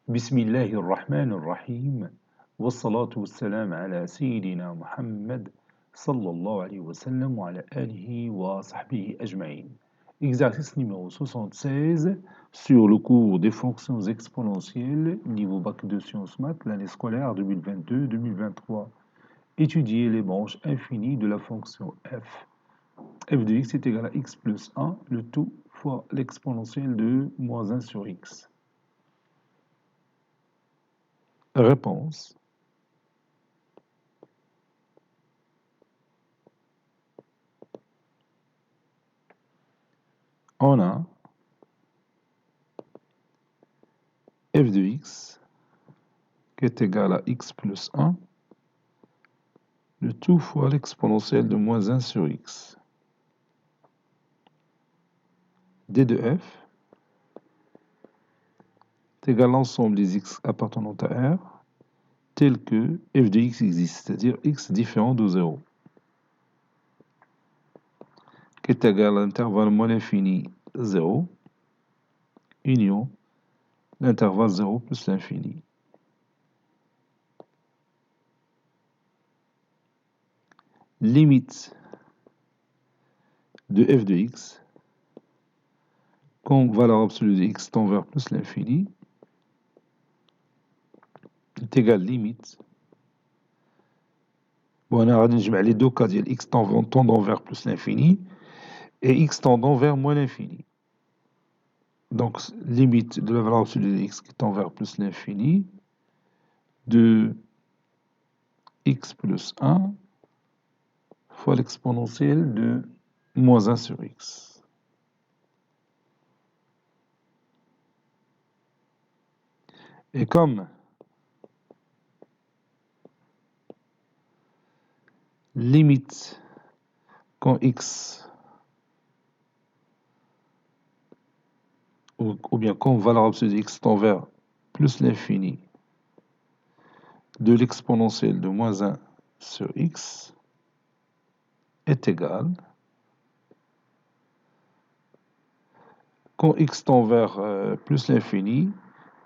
بسم الله الرحمن الرحيم والصلاة والسلام على سيدنا محمد صلى الله عليه وسلم وعلى آله وصحبه أجمعين. Exercice numéro 76 sur le cours des fonctions exponentielles, niveau bac de sciences maths, l'année scolaire 2022-2023. Étudier les branches infinies de la fonction f. F de x est égal à x plus 1, le tout fois l'exponentielle de moins 1 sur x. Réponse. On a f de x qui est égal à x plus 1, le tout fois l'exponentielle de moins 1 sur x. d de f est égal à l'ensemble des x appartenant à R, tel que f de x existe, c'est-à-dire x différent de 0, qui est égal à l'intervalle moins l'infini 0, union l'intervalle 0 plus l'infini. Limite de f de x quand valeur absolue de x tend vers plus l'infini est égale limite. Bon, on a les deux cas, x tendant vers plus l'infini et x tendant vers moins l'infini. Donc, limite de la valeur absolue de x qui tend vers plus l'infini de x plus 1 fois l'exponentielle de moins 1 sur x. Et comme limite quand x ou bien quand valeur absolue de x tend vers plus l'infini de l'exponentielle de moins 1 sur x est égal, quand x tend vers plus l'infini,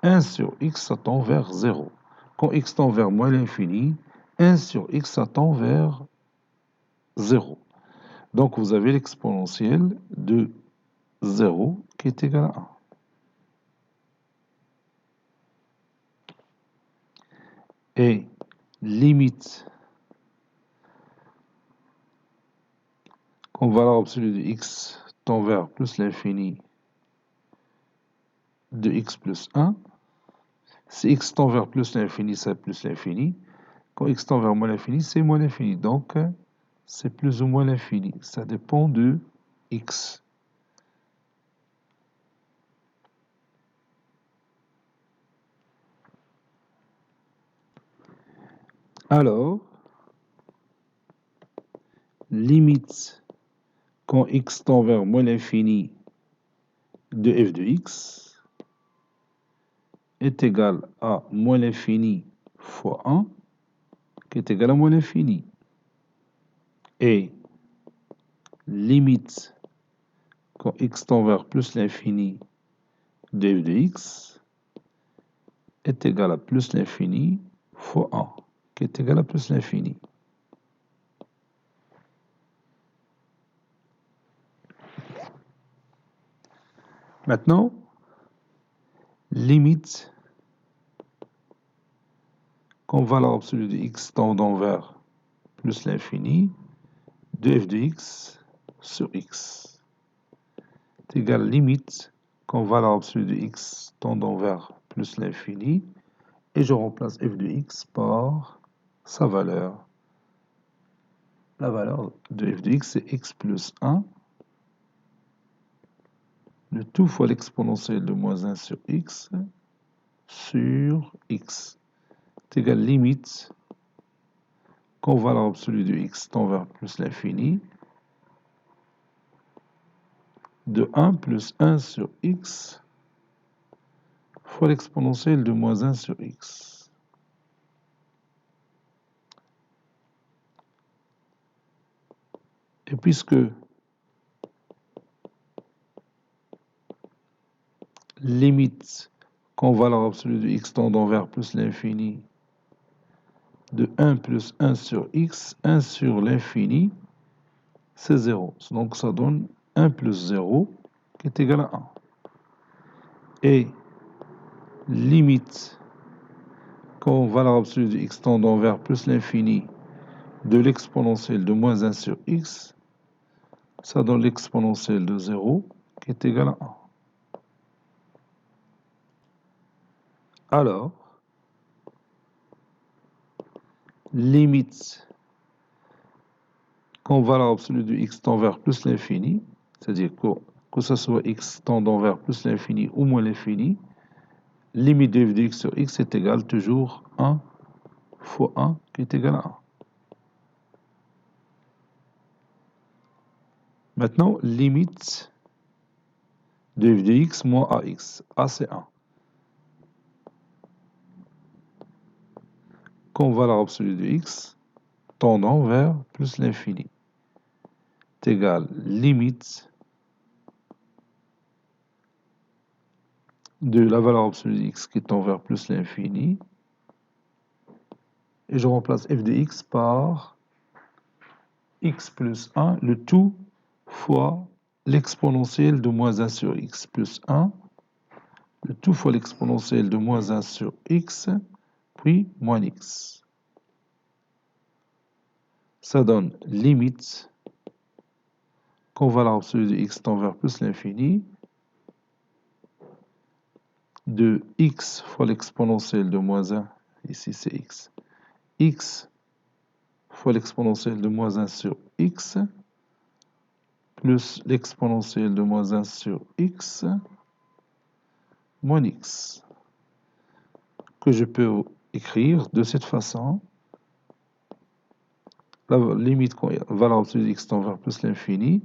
1 sur x ça tend vers 0. Quand x tend vers moins l'infini, 1 sur x ça tend vers 0. Donc vous avez l'exponentielle de 0 qui est égal à 1. Et limite quand valeur absolue de x tend vers plus l'infini de x plus 1, si x tend vers plus l'infini, c'est plus l'infini. Quand x tend vers moins l'infini, c'est moins l'infini. Donc, c'est plus ou moins l'infini. Ça dépend de x. Alors, limite quand x tend vers moins l'infini de f de x est égal à moins l'infini fois 1, qui est égal à moins l'infini. Et limite quand x tend vers plus l'infini de f de x est égal à plus l'infini fois 1, qui est égal à plus l'infini. Maintenant, limite quand valeur absolue de x tendant vers plus l'infini de f de x sur x est égal à limite quand valeur absolue de x tendant vers plus l'infini, et je remplace f de x par sa valeur. La valeur de f de x c'est x plus 1, le tout fois l'exponentielle de moins 1 sur x est égal à limite quand valeur absolue de x tend vers plus l'infini de 1 plus 1 sur x fois l'exponentielle de moins 1 sur x. Et puisque limite quand valeur absolue de x tendant vers plus l'infini de 1 plus 1 sur x, 1 sur l'infini, c'est 0. Donc ça donne 1 plus 0 qui est égal à 1. Et limite quand valeur absolue de x tendant vers plus l'infini de l'exponentielle de moins 1 sur x, ça donne l'exponentielle de 0 qui est égal à 1. Alors, limite quand valeur absolue de x tend vers plus l'infini, c'est-à-dire que ce soit x tendant vers plus l'infini ou moins l'infini, limite de f de x sur x est égale toujours 1 fois 1 qui est égal à 1. Maintenant, limite de f de x moins ax. A, c'est 1. Quand valeur absolue de x tendant vers plus l'infini est égal limite de la valeur absolue de x qui tend vers plus l'infini. Et je remplace f de x par x plus 1, le tout fois l'exponentielle de moins 1 sur x plus 1, le tout fois l'exponentielle de moins 1 sur x, puis moins x. Ça donne limite quand valeur absolue de x tend vers plus l'infini de x fois l'exponentielle de moins 1, ici c'est x, x fois l'exponentielle de moins 1 sur x, plus l'exponentielle de moins 1 sur x, moins x, que je peux écrire de cette façon. La limite quand valeur absolue de x tend vers plus l'infini,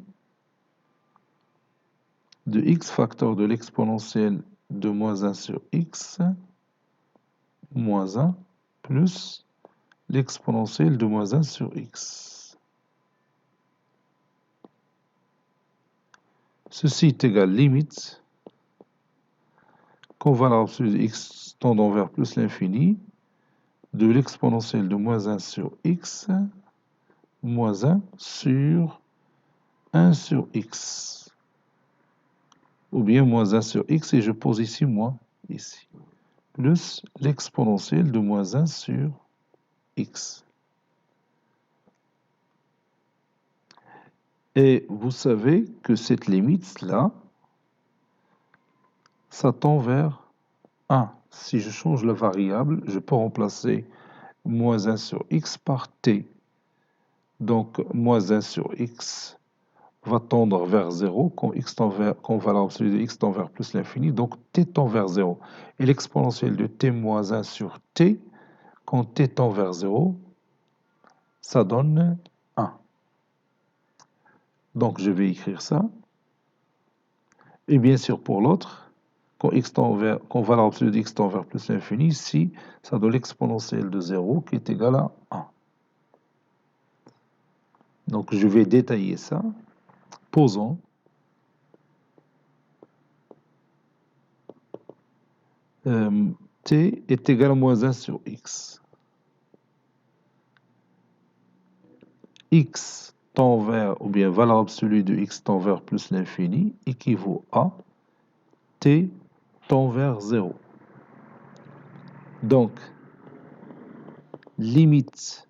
de x facteur de l'exponentielle de moins 1 sur x, moins 1, plus l'exponentielle de moins 1 sur x. Ceci est égal limite quand valeur absolue de x tendant vers plus l'infini, de l'exponentielle de moins 1 sur x, moins 1 sur 1 sur x. Ou bien moins 1 sur x, et je pose ici moins, ici. Plus l'exponentielle de moins 1 sur x. Et vous savez que cette limite-là, ça tend vers 1. Si je change la variable, je peux remplacer moins 1 sur x par t. Donc, moins 1 sur x va tendre vers 0 quand valeur absolue de x tend vers plus l'infini. Donc, t tend vers 0. Et l'exponentielle de t moins 1 sur t, quand t tend vers 0, ça donne 1. Donc, je vais écrire ça. Et bien sûr, pour l'autre, quand valeur absolue de x tend vers plus l'infini, ici, ça donne l'exponentielle de 0 qui est égale à 1. Donc, je vais détailler ça. Posons. T est égal à moins 1 sur x. X tend vers, ou bien valeur absolue de x tend vers plus l'infini, équivaut à t tend vers 0. Donc, limite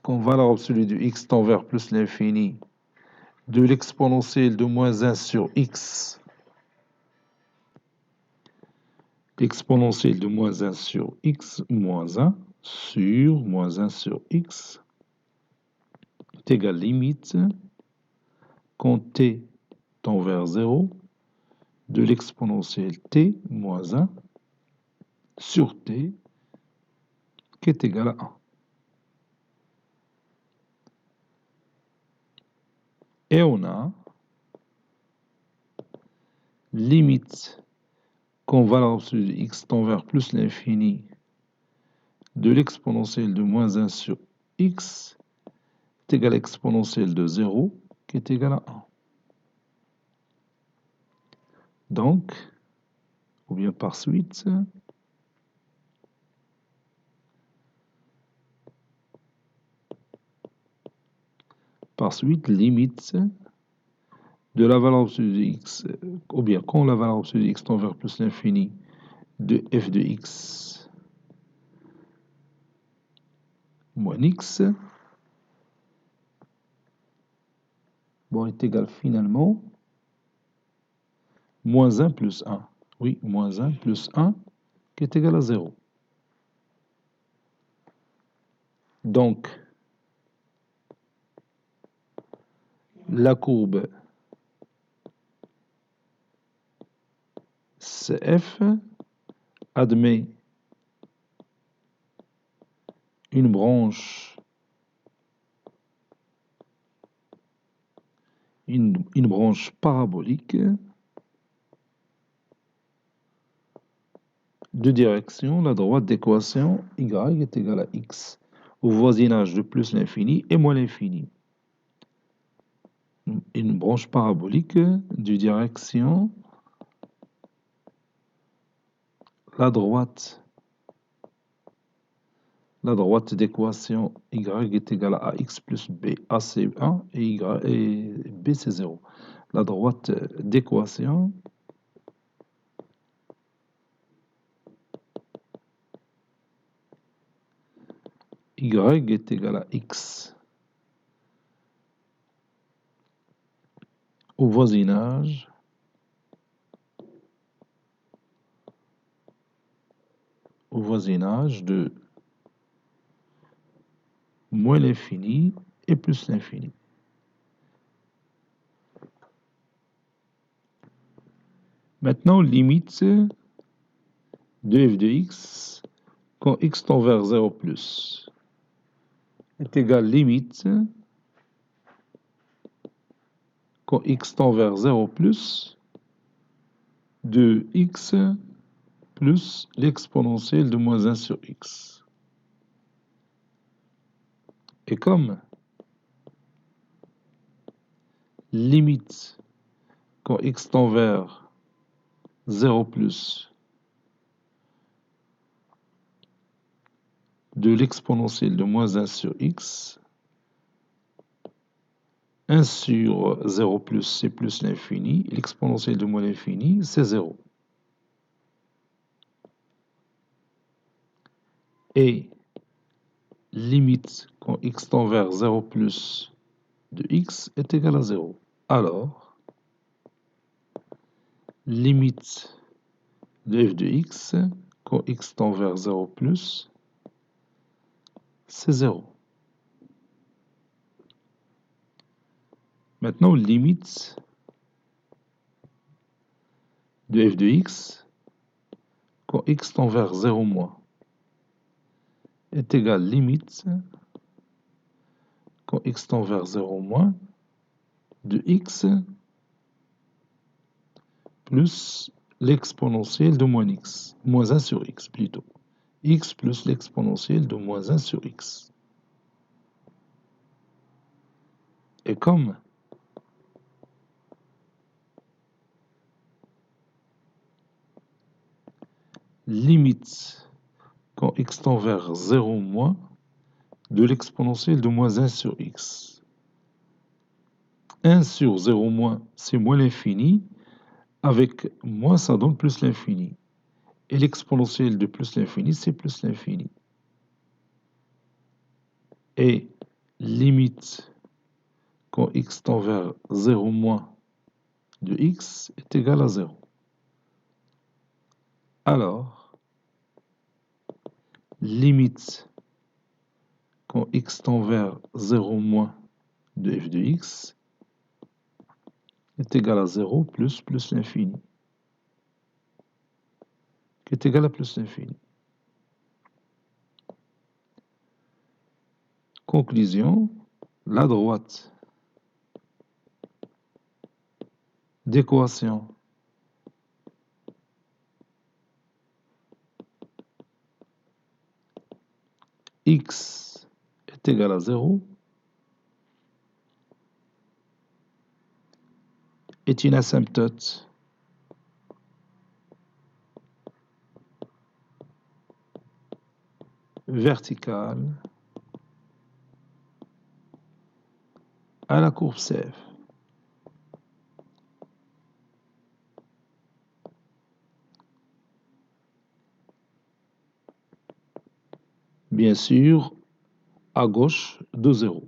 quand valeur absolue de x tend vers plus l'infini de l'exponentielle de moins 1 sur x, exponentielle de moins 1 sur x moins 1 sur moins 1 sur x est égal limite quand t tend vers 0 de l'exponentielle t moins 1 sur t qui est égal à 1. Et on a limite quand valeur absolue de x tend vers plus l'infini de l'exponentielle de moins 1 sur x est égal à l'exponentielle de 0 qui est égal à 1. Donc, ou bien par suite, limite de la valeur absolue de x, ou bien quand la valeur absolue de x tend vers plus l'infini de f de x moins x, bon, est égal finalement moins 1 plus 1. Oui, moins 1 plus 1 qui est égal à 0. Donc, la courbe CF admet une branche, une branche parabolique de direction, la droite d'équation y est égale à x au voisinage de plus l'infini et moins l'infini. Une branche parabolique de direction, la droite d'équation y est égale à x plus b, a c'est 1 et b c'est 0. La droite d'équation y est égale à x au voisinage de moins l'infini et plus l'infini. Maintenant, limite de f de x quand x tend vers 0 plus est égal limite quand x tend vers 0 plus de x plus l'exponentielle de moins 1 sur x. Et comme limite quand x tend vers 0 plus de l'exponentielle de moins 1 sur x, 1 sur 0 plus c'est plus l'infini, l'exponentielle de moins l'infini c'est 0. Et limite quand x tend vers 0 plus de x est égal à 0. Alors, limite de f de x quand x tend vers 0 plus, c'est 0. Maintenant, limite de f de x quand x tend vers 0 moins est égal limite quand x tend vers 0 moins de x plus l'exponentielle de moins x, moins 1 sur x plutôt. X plus l'exponentielle de moins 1 sur x. Et comme limite quand x tend vers 0 moins de l'exponentielle de moins 1 sur x. 1 sur 0 moins, c'est moins l'infini. Avec moins, ça donne plus l'infini. Et l'exponentielle de plus l'infini, c'est plus l'infini. Et limite quand x tend vers 0 moins de x est égal à 0. Alors, limite quand x tend vers 0 moins de f de x est égal à 0 plus l'infini, qui est égal à plus l'infini. Conclusion, la droite d'équation x est égal à 0 est une asymptote verticale à la courbe CF. Bien sûr, à gauche de 0.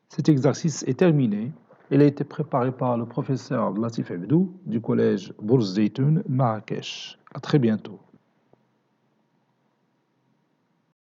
Cet exercice est terminé. Il a été préparé par le professeur Latif Abdou du collège Bourz Zeytoun, Marrakech. À très bientôt.